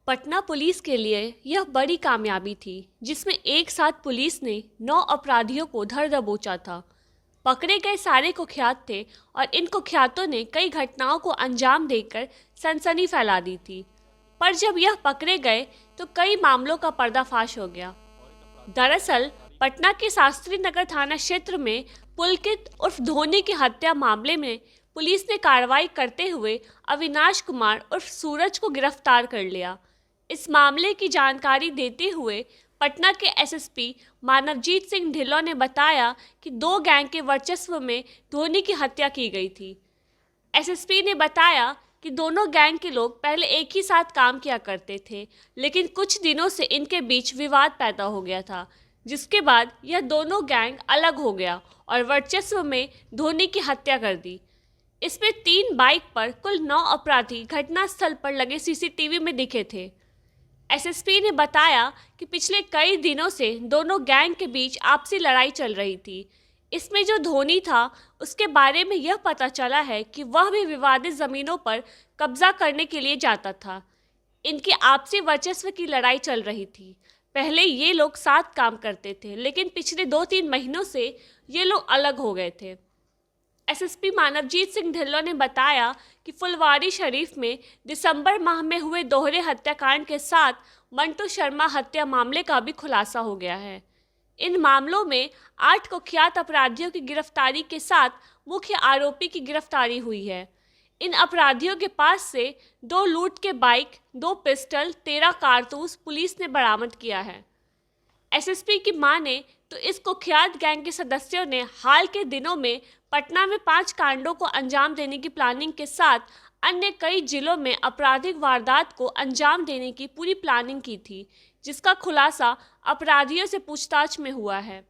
Patna police के लिए यह बड़ी कामयाबी थी, जिसमें एक साथ पुलिस ने 9 अपराधियों को धर दबोचा था। पकड़े गए सारे कुख्यात थे और इन कुख्यातों ने कई घटनाओं को अंजाम देकर सनसनी फैला दी थी। पर जब यह पकड़े गए तो कई मामलों का पर्दाफाश हो गया। दरअसल पटना के शास्त्री नगर थाना क्षेत्र में पुलकित उर्फ धोनी की हत्या मामले में पुलिस ने कार्रवाई करते हुए अविनाश कुमार उर्फ सूरज को गिरफ्तार कर लिया। इस मामले की जानकारी देते हुए पटना के एसएसपी मानवजीत सिंह ढिल्लों ने बताया कि 2 गैंग के वर्चस्व में धोनी की हत्या की गई थी। एसएसपी ने बताया कि दोनों गैंग के लोग पहले एक ही साथ काम किया करते थे, लेकिन कुछ दिनों से इनके बीच विवाद पैदा हो गया था, जिसके बाद यह दोनों गैंग अलग हो गया और वर्चस्व में धोनी की हत्या कर दी। इसमें 3 बाइक पर कुल 9 अपराधी घटनास्थल पर लगे सीसीटीवी में दिखे थे। एसएसपी ने बताया कि पिछले कई दिनों से दोनों गैंग के बीच आपसी लड़ाई चल रही थी। इसमें जो धोनी था उसके बारे में यह पता चला है कि वह भी विवादित ज़मीनों पर कब्जा करने के लिए जाता था। इनकी आपसी वर्चस्व की लड़ाई चल रही थी। पहले ये लोग साथ काम करते थे, लेकिन पिछले 2-3 महीनों से ये लोग अलग हो गए थे। एसएसपी मानवजीत सिंह ढिल्लों ने बताया कि फुलवारी शरीफ में दिसंबर माह में हुए दोहरे हत्याकांड के साथ मंटू शर्मा हत्या मामले का भी खुलासा हो गया है। इन मामलों में 8 कुख्यात अपराधियों की गिरफ्तारी के साथ मुख्य आरोपी की गिरफ्तारी हुई है। इन अपराधियों के पास से 2 लूट के बाइक, 2 पिस्टल, 13 कारतूस पुलिस ने बरामद किया है। एसएसपी की माने तो इस कुख्यात गैंग के सदस्यों ने हाल के दिनों में पटना में 5 कांडों को अंजाम देने की प्लानिंग के साथ अन्य कई जिलों में आपराधिक वारदात को अंजाम देने की पूरी प्लानिंग की थी, जिसका खुलासा अपराधियों से पूछताछ में हुआ है।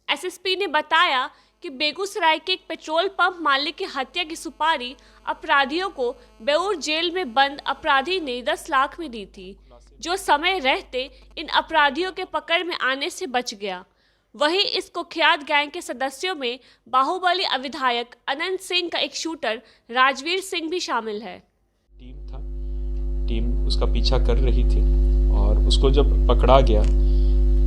एसएसपी ने बताया कि बेगूसराय के एक पेट्रोल पंप मालिक की हत्या की सुपारी अपराधियों को बेऊर जेल में बंद अपराधी ने 10 लाख में दी थी, जो समय रहते इन अपराधियों के पकड़ में आने से बच गया। वहीं इस कुख्यात गैंग के सदस्यों में बाहुबली अविधायक अनंत सिंह का एक शूटर राजवीर सिंह भी शामिल है। टीम उसका पीछा कर रही थी और उसको जब पकड़ा गया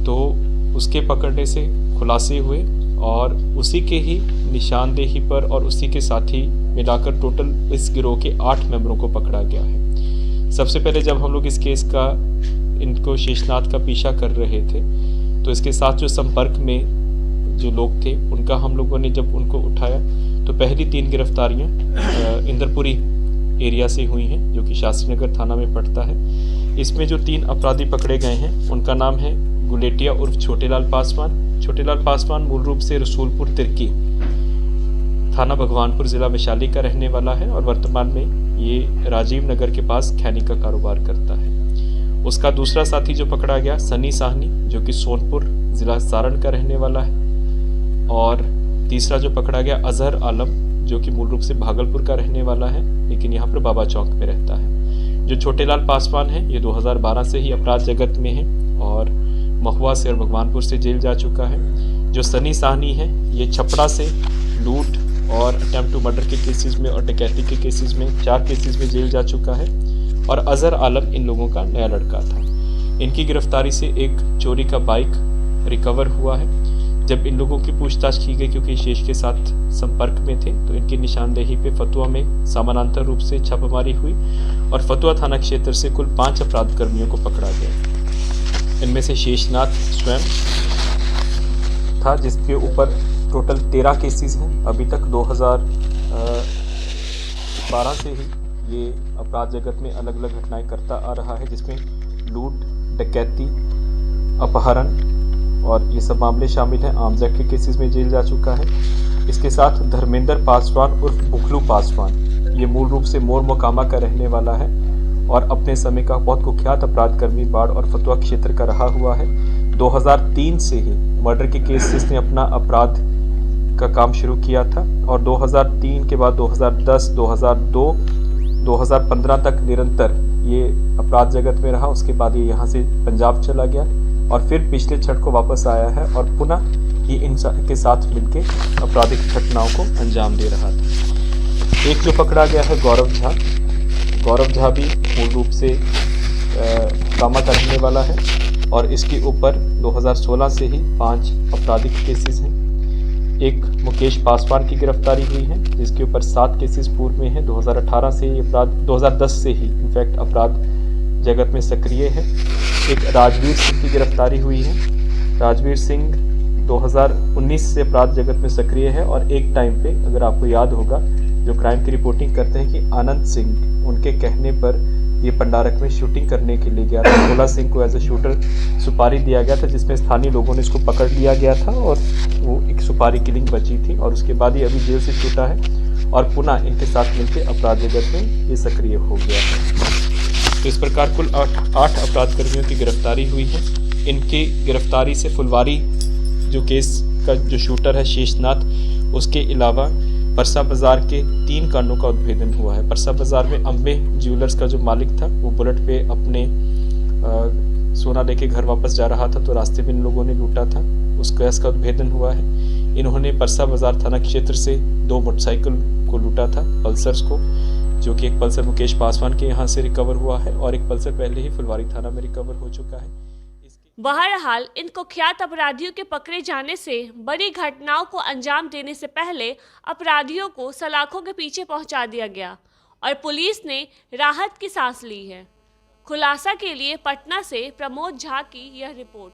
तो उसके पकड़ने से खुलासे हुए और उसी के ही निशानदेही पर और उसी के साथी मिलाकर टोटल इस गिरोह के 8 मेंबरों को पकड़ा गया है। सबसे पहले जब हम लोग इस केस का इनको शेषनाग का पीछा कर रहे थे तो इसके साथ जो संपर्क में जो लोग थे उनका हम लोगों ने जब उनको उठाया तो पहली 3 गिरफ्तारियां इंद्रपुरी एरिया से हुई हैं, जो कि शास्त्री नगर थाना में पड़ता है। इसमें जो 3 अपराधी पकड़े गए हैं उनका नाम है गुलेटिया उर्फ छोटेलाल पासवान। छोटेलाल पासवान मूल रूप से रसूलपुर तिर्की थाना भगवानपुर जिला वैशाली का रहने वाला है और वर्तमान में ये राजीव नगर के पास खैनी का कारोबार करता है। उसका दूसरा साथी जो पकड़ा गया सनी साहनी, जो कि सोनपुर जिला सारण का रहने वाला है, और तीसरा जो पकड़ा गया अजहर आलम, जो कि मूल रूप से भागलपुर का रहने वाला है लेकिन यहाँ पर बाबा चौक में रहता है। जो छोटेलाल पासवान है ये 2012 से ही अपराध जगत में है और महुआ से और भगवानपुर से जेल जा चुका है। जो सनी साहनी है ये छपरा से लूट और अटेम्प्ट टू मर्डर के केसेस में और डकैती के केसेस में 4 केसेस में जेल जा चुका है और अजहर आलम इन लोगों का नया लड़का था। इनकी गिरफ्तारी से एक चोरी का बाइक रिकवर हुआ है। जब इन लोगों की पूछताछ की गई, क्योंकि शेष के साथ संपर्क में थे, तो इनकी निशानदेही पे फतुआ में समानांतर रूप से छापेमारी हुई और फतुआ थाना क्षेत्र से कुल 5 अपराध कर्मियों को पकड़ा गया। इनमें से शेषनाथ स्वयं था, जिसके ऊपर टोटल 13 केसेस हैं। अभी तक 2012 से ही ये अपराध जगत में अलग अलग घटनाएं करता आ रहा है, जिसमें लूट, डकैती, अपहरण और ये सब मामले शामिल हैं। आमजा के केसेस में जेल जा चुका है। इसके साथ धर्मेंद्र पासवान उर्फ बुखलू पासवान, ये मूल रूप से मोर मोकामा का रहने वाला है और अपने समय का बहुत कुख्यात अपराध कर्मी बाढ़ और फतुआ क्षेत्र का रहा हुआ है। 2003 से ही मर्डर के केस से इसने अपना अपराध का काम शुरू किया था और 2003 के बाद 2010, 2002, 2015 तक निरंतर ये अपराध जगत में रहा। उसके बाद ये यहाँ से पंजाब चला गया और फिर पिछले छठ को वापस आया है और पुनः ये इनके साथ मिलकर आपराधिक घटनाओं को अंजाम दे रहा था। एक जो पकड़ा गया है गौरव झा भी मूल रूप से कामा का रहने वाला है और इसके ऊपर 2016 से ही 5 आपराधिक केसेस हैं। एक मुकेश पासवान की गिरफ्तारी हुई है जिसके ऊपर 7 केसेस पूर्व में हैं। 2018 से ये अपराध 2010 से ही इनफैक्ट अपराध जगत में सक्रिय है। एक राजवीर सिंह की गिरफ्तारी हुई है। राजवीर सिंह 2019 से अपराध जगत में सक्रिय है और एक टाइम पे अगर आपको याद होगा जो क्राइम की रिपोर्टिंग करते हैं कि आनंद सिंह उनके कहने पर ये पंडारक में शूटिंग करने के लिए गया था। भोला सिंह को एज ए शूटर सुपारी दिया गया था जिसमें स्थानीय लोगों ने इसको पकड़ लिया गया था और वो एक सुपारी किलिंग बची थी और उसके बाद ही अभी जेल से छूटा है और पुनः इनके साथ मिलकर अपराध जगत में ये सक्रिय हो गया है। तो इस प्रकार कुल 8 अपराध कर्मियों की गिरफ्तारी हुई है। इनकी गिरफ्तारी से फुलवारी जो केस का जो शूटर है शेषनाथ, उसके अलावा परसा बाजार के 3 कांडों का उद्भेदन हुआ है। परसा बाजार में अम्बे ज्वेलर्स का जो मालिक था वो बुलेट पे अपने सोना लेके घर वापस जा रहा था तो रास्ते में इन लोगों ने लूटा था, उस केस का उद्भेदन हुआ है। इन्होंने परसा बाजार थाना क्षेत्र से 2 मोटरसाइकिल को लूटा था, पल्सर्स को, जो कि एक पल्सर मुकेश पासवान के यहाँ से रिकवर हुआ है और एक पल्सर पहले ही फुलवारी थाना में रिकवर हो चुका है। बहरहाल इन कुख्यात अपराधियों के पकड़े जाने से बड़ी घटनाओं को अंजाम देने से पहले अपराधियों को सलाखों के पीछे पहुंचा दिया गया और पुलिस ने राहत की सांस ली है। खुलासा के लिए पटना से प्रमोद झा की यह रिपोर्ट।